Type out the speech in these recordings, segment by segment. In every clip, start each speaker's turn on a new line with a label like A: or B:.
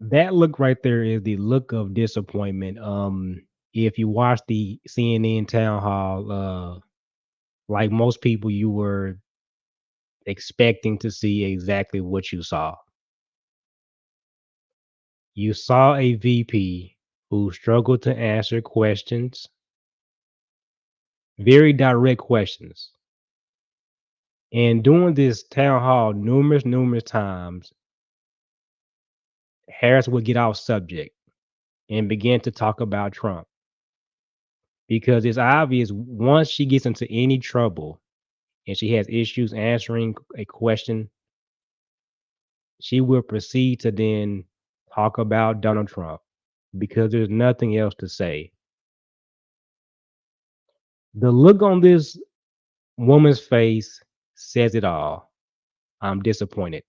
A: That look right there is the look of disappointment. If you watch the CNN town hall, like most people, you were expecting to see exactly what you saw. You saw a VP who struggled to answer questions, very direct questions. And during this town hall, numerous times, Harris would get off subject and begin to talk about Trump because it's obvious once she gets into any trouble and she has issues answering a question, she will proceed to then talk about Donald Trump because there's nothing else to say. The look on this woman's face says it all. I'm disappointed.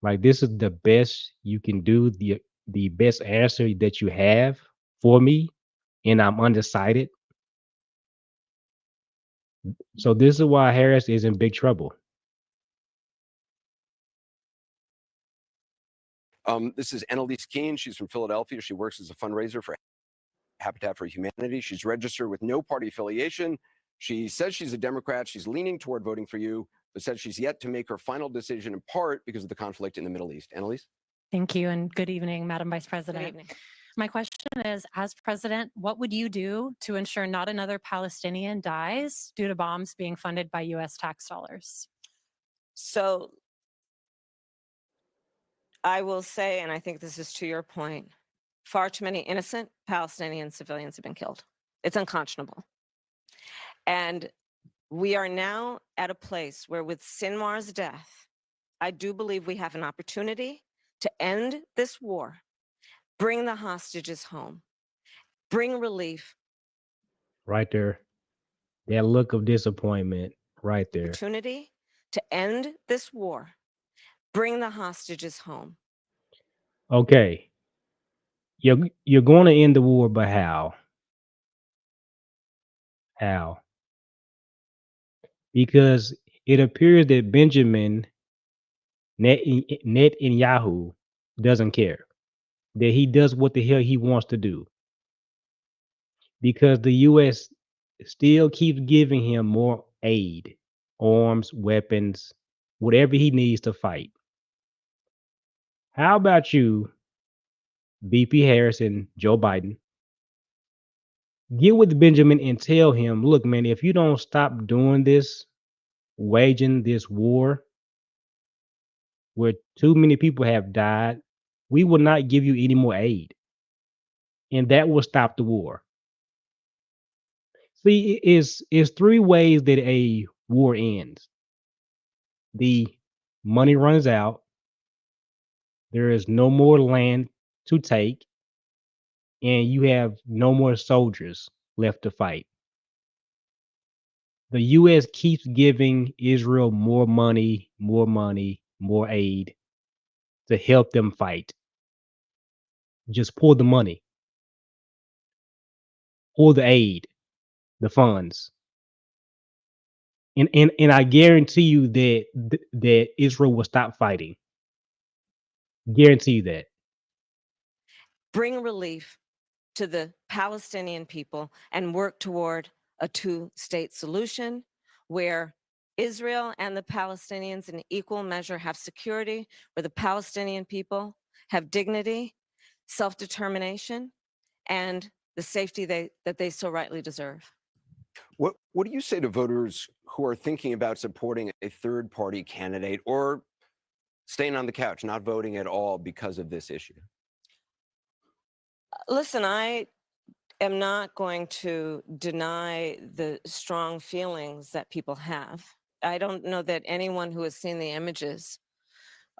A: Like this is the best you can do, the best answer that you have for me, and I'm undecided. So this is why Harris is in big trouble.
B: This is Annalise Keene. She's from Philadelphia. She works as a fundraiser for Habitat for Humanity. She's registered with no party affiliation. She says she's a Democrat. She's leaning toward voting for you, but said she's yet to make her final decision in part because of the conflict in the Middle East. Annalise?
C: Thank you, and good evening, Madam Vice President.
D: Good evening.
C: My question is, as president, what would you do to ensure not another Palestinian dies due to bombs being funded by U.S. tax dollars?
D: So I will say, and I think this is to your point, far too many innocent Palestinian civilians have been killed. It's unconscionable. And we are now at a place where with Sinwar's death, I do believe we have an opportunity to end this war, bring the hostages home, bring relief.
A: Right there. That look of disappointment right there.
D: Opportunity to end this war, bring the hostages home.
A: Okay. You're going to end the war, but how? How? Because it appears that Benjamin Netanyahu doesn't care. That he does what the hell he wants to do. Because the US still keeps giving him more aid, arms, weapons, whatever he needs to fight. How about you, VP Harris and Joe Biden, get with Benjamin and tell him, look, man, if you don't stop doing this, waging this war where too many people have died, we will not give you any more aid. And that will stop the war. See, it's three ways that a war ends. The money runs out, there is no more land to take, and you have no more soldiers left to fight. The US keeps giving Israel more money, more aid to help them fight. Just pull the money, pull the aid, the funds. And I guarantee you that Israel will stop fighting. Guarantee you that.
D: Bring relief to the Palestinian people and work toward a two-state solution where Israel and the Palestinians in equal measure have security, where the Palestinian people have dignity, self-determination, and the safety that they so rightly deserve.
B: What do you say to voters who are thinking about supporting a third party candidate or staying on the couch, not voting at all because of this issue?
D: Listen, I am not going to deny the strong feelings that people have. I don't know that anyone who has seen the images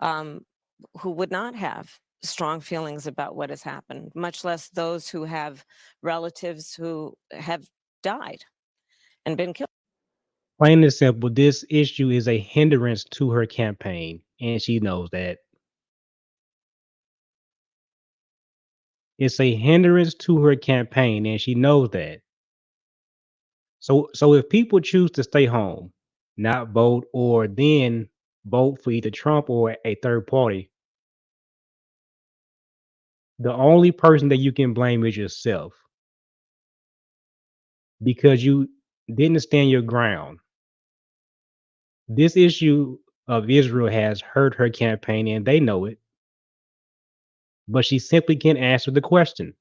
D: who would not have strong feelings about what has happened, much less those who have relatives who have died and been killed.
A: Plain and simple, this issue is a hindrance to her campaign, and she knows that. It's a hindrance to her campaign, and she knows that. So if people choose to stay home, not vote, or then vote for either Trump or a third party, The only person that you can blame is yourself because you didn't stand your ground. This issue of Israel has hurt her campaign, and they know it, but she simply can't answer the question.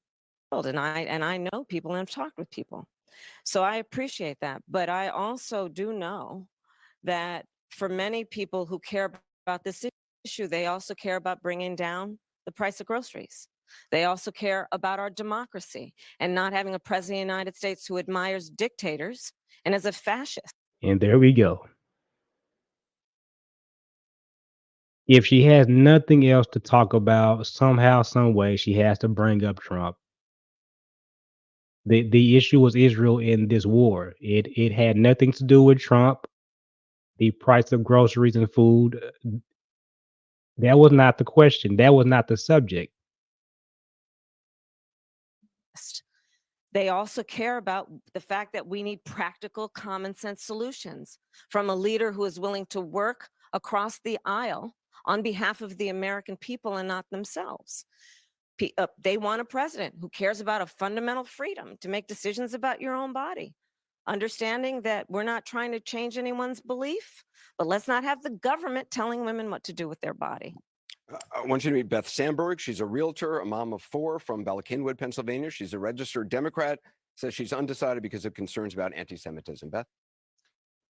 D: And I know people and have talked with people. So I appreciate that. But I also do know that for many people who care about this issue, they also care about bringing down the price of groceries. They also care about our democracy and not having a president of the United States who admires dictators and is a fascist.
A: And there we go. If she has nothing else to talk about, somehow, some way, she has to bring up Trump. The issue was Israel in this war. It had nothing to do with Trump. The price of groceries and food, that was not the question. That was not the subject.
D: They also care about the fact that we need practical, common sense solutions from a leader who is willing to work across the aisle on behalf of the American people and not themselves. They want a president who cares about a fundamental freedom to make decisions about your own body, understanding that we're not trying to change anyone's belief, but let's not have the government telling women what to do with their body.
B: I want you to meet Beth Sandberg. She's a realtor, a mom of 4 from Bala Cynwyd, Pennsylvania. She's a registered Democrat, says she's undecided because of concerns about anti-Semitism. Beth?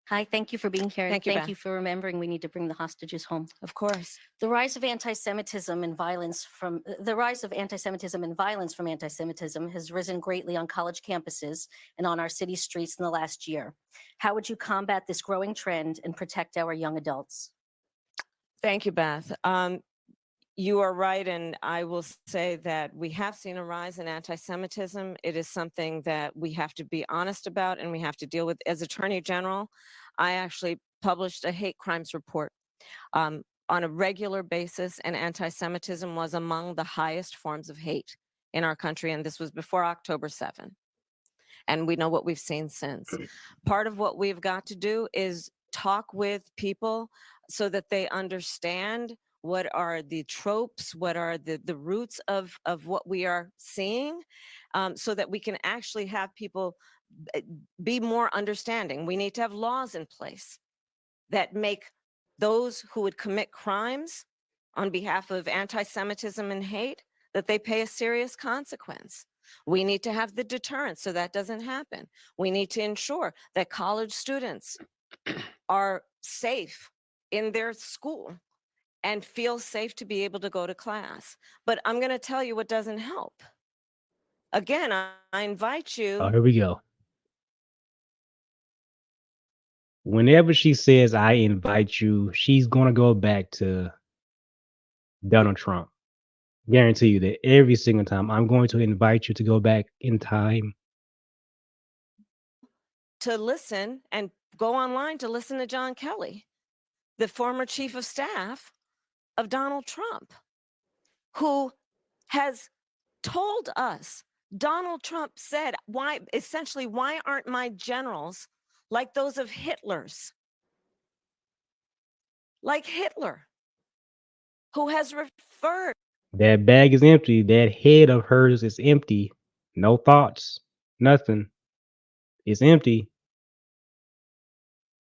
E: Hi, thank you for being here.
D: Thank
E: and
D: you,
E: thank
D: Beth.
E: you for remembering we need to bring the hostages home.
D: Of course.
E: The rise of anti-Semitism and violence from anti-Semitism has risen greatly on college campuses and on our city streets in the last year. How would you combat this growing trend and protect our young adults?
D: Thank you, Beth. You are right, and I will say that we have seen a rise in anti-Semitism. It is something that we have to be honest about and we have to deal with. As Attorney General, I actually published a hate crimes report on a regular basis, and anti-Semitism was among the highest forms of hate in our country, and this was before October 7. And we know what we've seen since. Part of what we've got to do is talk with people so that they understand what are the tropes, what are the roots of what we are seeing, so that we can actually have people be more understanding. We need to have laws in place that make those who would commit crimes on behalf of anti-Semitism and hate, that they pay a serious consequence. We need to have the deterrence so that doesn't happen. We need to ensure that college students are safe in their school and feel safe to be able to go to class. But I'm going to tell you what doesn't help. Again, I invite you.
A: Oh, here we go. Whenever she says, I invite you, she's going to go back to Donald Trump. Guarantee you that every single time I'm going to invite you to go back in time.
D: To listen and go online to listen to John Kelly, the former chief of staff of Donald Trump, who has told us, Donald Trump said, why aren't my generals like those of Hitler's? Like Hitler, who has referred.
A: That bag is empty. That head of hers is empty. No thoughts, nothing. It's empty.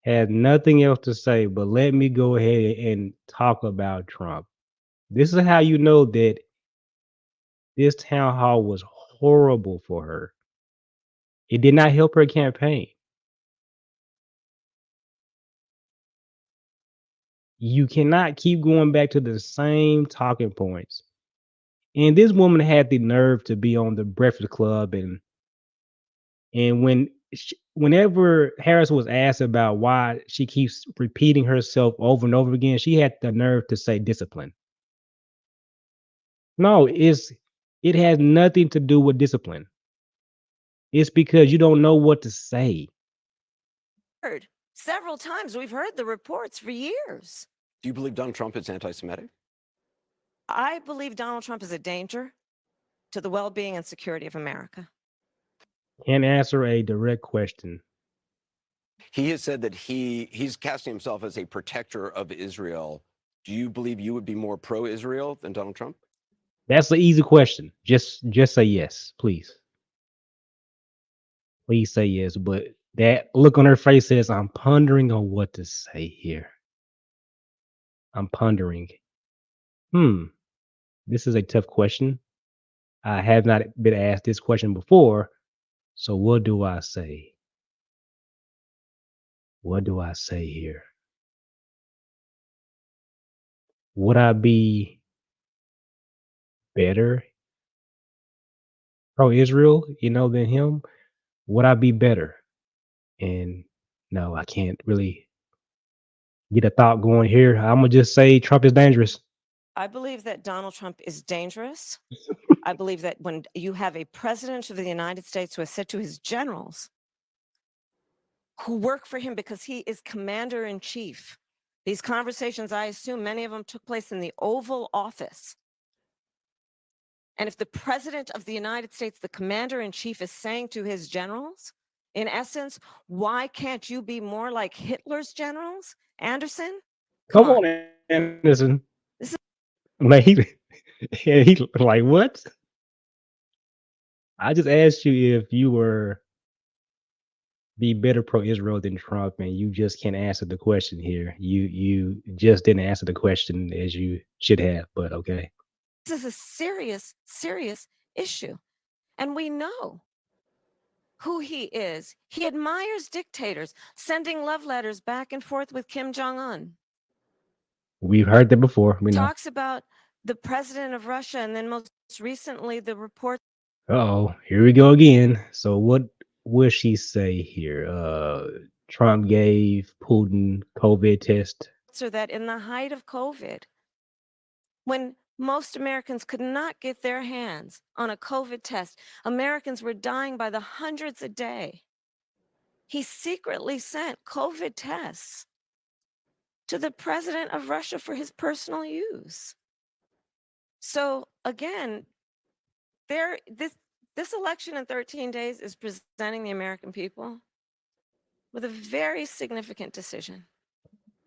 A: Had nothing else to say, but let me go ahead and talk about Trump. This is how you know that this town hall was horrible for her. It did not help her campaign. You cannot keep going back to the same talking points. And this woman had the nerve to be on the Breakfast Club, and whenever Harris was asked about why she keeps repeating herself over and over again, she had the nerve to say discipline. No, it has nothing to do with discipline. It's because you don't know what to say.
D: Several times we've heard the reports for years.
B: Do you believe Donald Trump is anti-Semitic?
D: I believe Donald Trump is a danger to the well-being and security of America.
A: Can't answer a direct question.
B: He has said that he's casting himself as a protector of Israel. Do you believe you would be more pro-Israel than Donald Trump?
A: That's the easy question. Just say yes, please. Please say yes. But that look on her face says, I'm pondering on what to say here. I'm pondering. This is a tough question. I have not been asked this question before. So what do I say? What do I say here? Would I be better pro-Israel, than him? Would I be better? And no, I can't really get a thought going here. I'm gonna just say Trump is dangerous.
D: I believe that Donald Trump is dangerous. I believe that when you have a president of the United States who has said to his generals who work for him because he is commander in chief, these conversations, I assume many of them took place in the Oval Office. And if the president of the United States, the commander in chief, is saying to his generals, in essence, why can't you be more like Hitler's generals, Anderson?
A: Come on, Anderson.
D: This is-
A: Like he like what? I just asked you if you were be better pro-Israel than Trump, and you just can't answer the question here. You just didn't answer the question as you should have, but okay.
D: This is a serious, serious issue. And we know who he is. He admires dictators, sending love letters back and forth with Kim Jong-un.
A: We've heard that before. We know.
D: Talks about the president of Russia, and then most recently the report.
A: Oh, here we go again. So what will she say here? Trump gave Putin COVID test.
D: Or that in the height of COVID, when most Americans could not get their hands on a COVID test, Americans were dying by the hundreds a day. He secretly sent COVID tests to the president of Russia for his personal use. So again, this election in 13 days is presenting the American people with a very significant decision.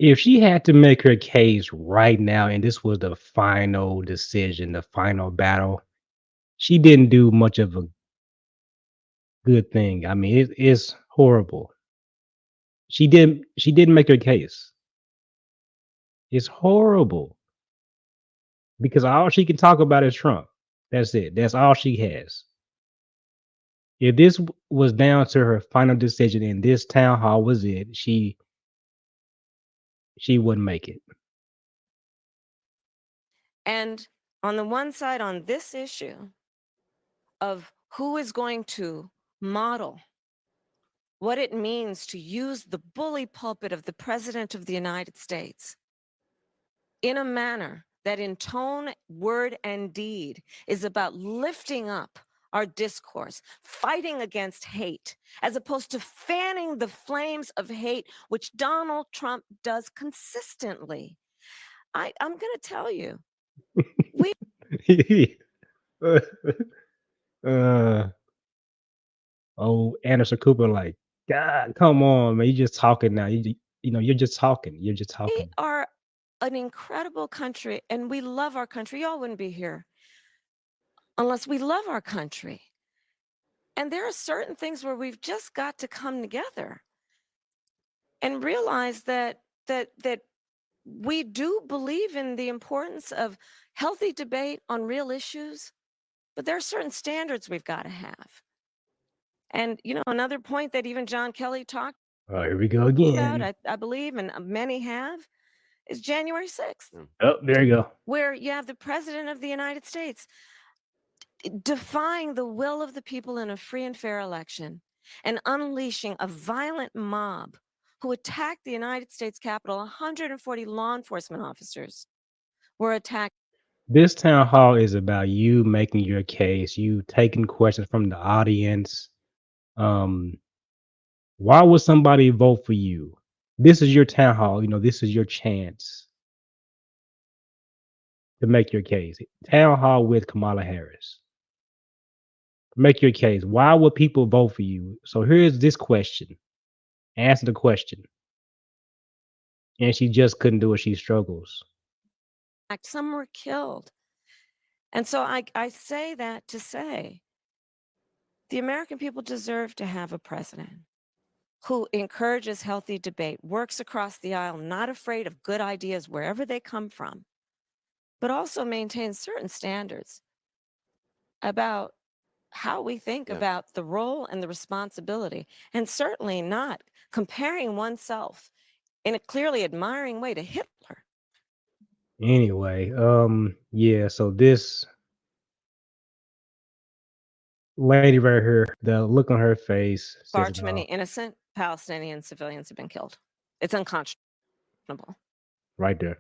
A: If she had to make her case right now, and this was the final decision, the final battle, she didn't do much of a good thing. I mean, it's horrible. She didn't make her case. It's horrible because all she can talk about is Trump. That's it. That's all she has. If this was down to her final decision and this town hall was it, she wouldn't make it.
D: And on the one side, on this issue of who is going to model what it means to use the bully pulpit of the President of the United States in a manner that in tone, word, and deed is about lifting up our discourse, fighting against hate, as opposed to fanning the flames of hate, which Donald Trump does consistently. I'm going to tell you,
A: Anderson Cooper, like, God, come on, man. You're just talking now. You're just talking. You're just
D: we
A: talking.
D: are an incredible country and we love our country. Y'all wouldn't be here unless we love our country. And there are certain things where we've just got to come together and realize that we do believe in the importance of healthy debate on real issues, but there are certain standards we've got to have. And another point that even John Kelly talked
A: Oh, here we go
D: about,
A: again.
D: I believe, and many have, is January 6th.
A: Oh, there you go.
D: Where you have the president of the United States defying the will of the people in a free and fair election and unleashing a violent mob who attacked the United States Capitol. 140 law enforcement officers were attacked.
A: This town hall is about you making your case, you taking questions from the audience. Why would somebody vote for you? This is your town hall. This is your chance to make your case. Town hall with Kamala Harris. Make your case. Why would people vote for you? So here's this question. Answer the question. And she just couldn't do it. She struggles.
D: Some were killed. And so I say that to say the American people deserve to have a president who encourages healthy debate, works across the aisle, not afraid of good ideas wherever they come from, but also maintains certain standards about how we think
B: Yeah.
D: about the role and the responsibility, and certainly not comparing oneself in a clearly admiring way to Hitler.
A: Anyway, yeah, so this lady right here, the look on her face
D: Far
A: says it
D: too many
A: all
D: innocent Palestinian civilians have been killed. It's unconscionable.
A: right there.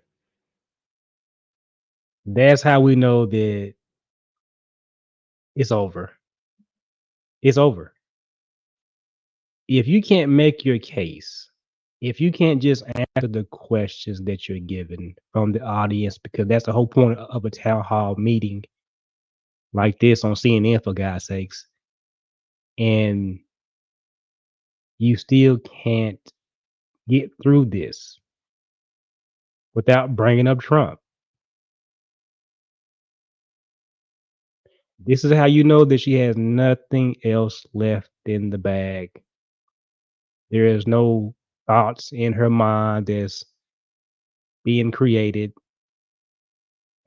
A: That's how we know that it's over. It's over. If you can't make your case, if you can't just answer the questions that you're given from the audience, because that's the whole point of a town hall meeting like this on CNN, for God's sakes, and you still can't get through this without bringing up Trump. This is how you know that she has nothing else left in the bag. There is no thoughts in her mind that's being created,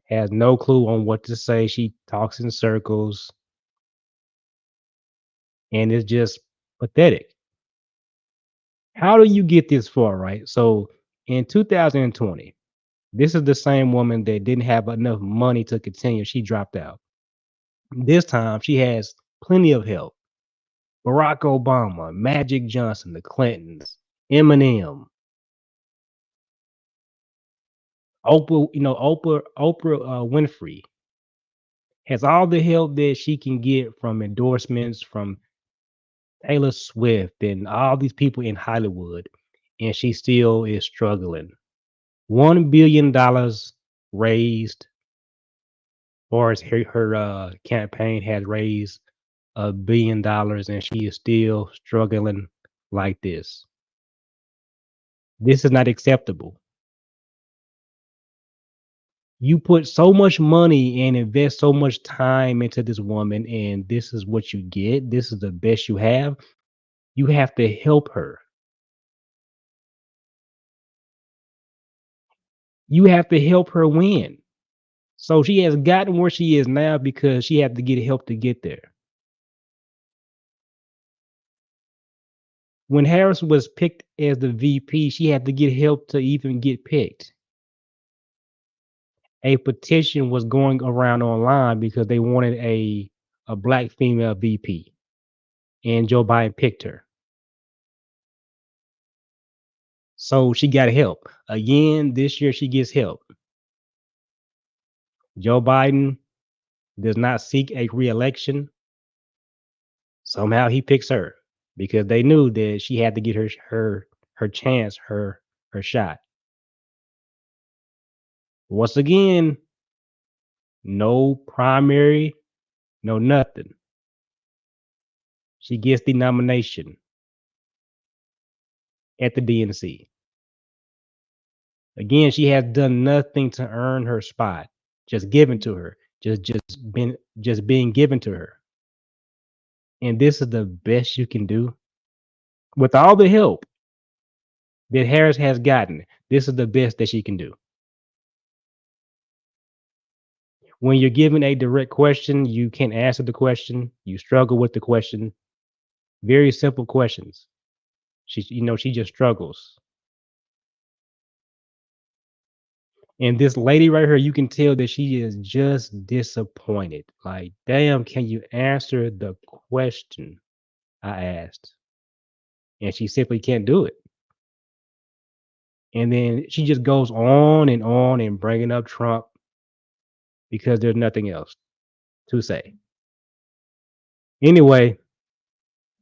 A: has no clue on what to say. She talks in circles, and it's just pathetic. How do you get this far, right? So in 2020, this is the same woman that didn't have enough money to continue. She dropped out. This time she has plenty of help. Barack Obama, Magic Johnson, the Clintons, Eminem, Oprah Winfrey has all the help that she can get from endorsements from Taylor Swift and all these people in Hollywood, and she still is struggling. $1 billion raised, or as her campaign has raised $1 billion, and she is still struggling like this. This is not acceptable. You put so much money and invest so much time into this woman, and this is what you get. This is the best you have. You have to help her. You have to help her win. So she has gotten where she is now because she had to get help to get there. When Harris was picked as the VP, she had to get help to even get picked. A petition was going around online because they wanted a black female VP, and Joe Biden picked her. So she got help. Again, this year she gets help. Joe Biden does not seek a reelection. Somehow he picks her because they knew that she had to get her chance, her shot. Once again, no primary, no nothing. She gets the nomination at the DNC. Again, she has done nothing to earn her spot, just given to her, just being given to her. And this is the best you can do with all the help that Harris has gotten. This is the best that she can do. When you're given a direct question, you can't answer the question. You struggle with the question. Very simple questions. She just struggles. And this lady right here, you can tell that she is just disappointed. Like, damn, can you answer the question I asked? And she simply can't do it. And then she just goes on and bringing up Trump because there's nothing else to say. Anyway,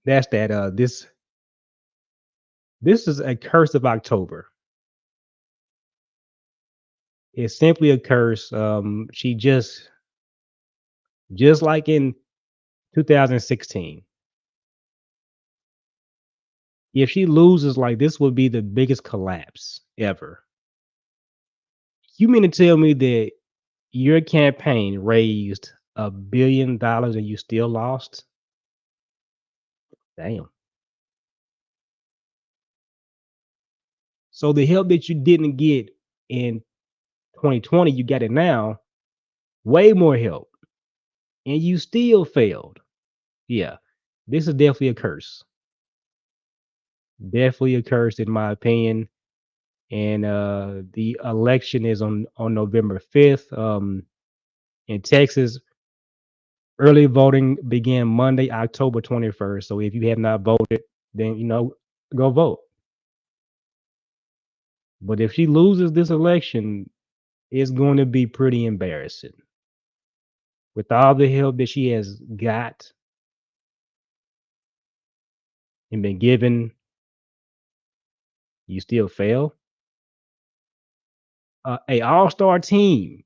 A: that's that. This is a curse of October. It's simply a curse. She just like in 2016. If she loses, like, this would be the biggest collapse ever. You mean to tell me that your campaign raised $1 billion and you still lost? Damn. So the help that you didn't get in 2020, you got it now, way more help, and you still failed. Yeah, this is definitely a curse. Definitely a curse, in my opinion. And the election is on November 5th. In Texas, early voting began Monday, October 21st. So if you have not voted, then go vote. But if she loses this election, it's going to be pretty embarrassing. With all the help that she has got and been given, you still fail. A all-star team,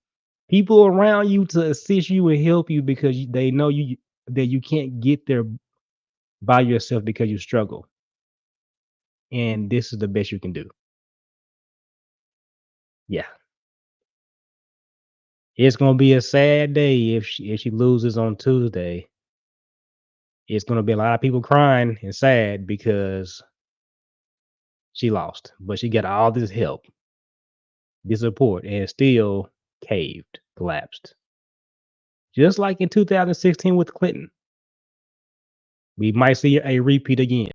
A: people around you to assist you and help you because they know that you can't get there by yourself because you struggle. And this is the best you can do. Yeah. It's gonna be a sad day if she loses on Tuesday. It's gonna be a lot of people crying and sad because she lost, but she got all this help, this support, and still caved, collapsed. Just like in 2016 with Clinton. We might see a repeat again.